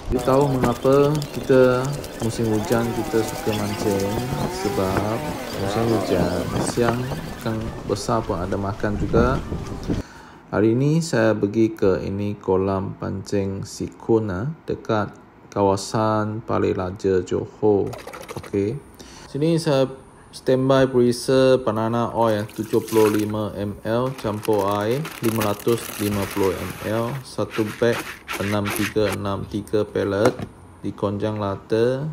You tahu mengapa kita musim hujan kita suka mancing? Sebab musim hujan siang kan besar pun ada makan juga. Hari ini saya pergi ke ini kolam pancing Sikun dekat kawasan Palais Raja Johor. Okey. Sini saya standby perisa banana oil 75 ml campur air 550 ml, satu beg 6363 pellet dikonjang rata.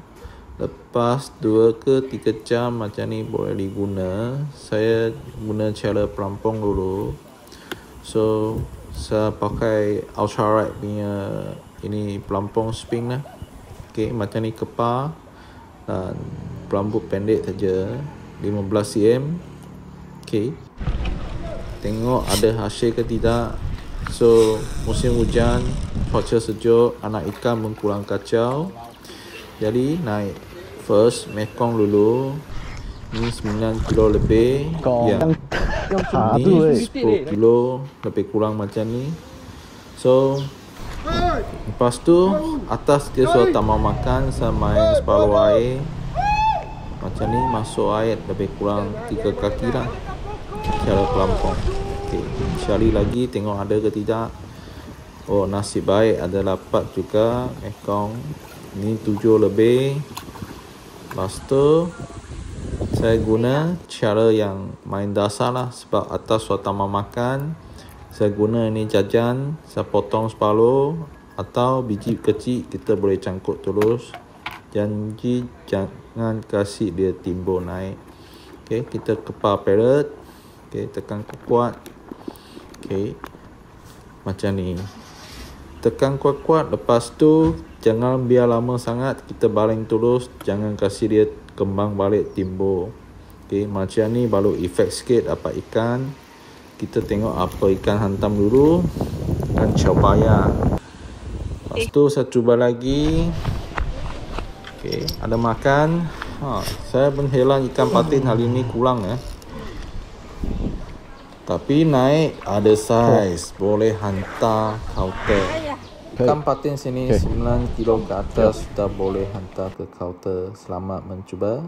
Lepas 2 ke 3 jam macam ni boleh diguna. Saya guna cara pelampung dulu. So saya pakai ultralight punya ini pelampung spin lah. Okey, macam ni kepar dan pelambut pendek saja 15 cm. Okey, tengok ada hasil ke tidak. So musim hujan, cuaca sejuk, anak ikan berkurang kacau. Jadi naik first mekong dulu. Ini 9 kilo lebih. Ya. Ini 10 kilo lebih kurang macam ni. So lepas tu atas dia sudah tak mau makan, saya main separuh air. Macam ni masuk air lebih kurang 3 kaki lah cara pelampung. Okay. Sekali lagi tengok ada ke tidak. Oh, nasib baik ada dapat juga mekong. Ini 7 lebih. Lepas tu saya guna cara yang main dasar lah. Sebab atas sudah tak mau makan, saya guna ini jajan, saya potong separuh. Atau biji kecil kita boleh cangkuk terus. Janji jangan kasih dia timbul naik. Okay, kita kepar pellet. Okay, tekan kuat. Okay, macam ni. Tekan kuat-kuat. Lepas tu jangan biar lama sangat, kita baling terus. Jangan kasih dia kembang balik timbul. Okay, macam ni baru efek sikit dapat ikan. Kita tengok apa ikan hantam dulu dan caubaya. Lepas tu saya cuba lagi. Okay, ada makan. Saya menghelang ikan patin hari ni kurang ya. Tapi naik ada saiz, boleh hantar counter. Ikan patin sini 9 kilo ke atas sudah boleh hantar ke counter. Selamat mencuba.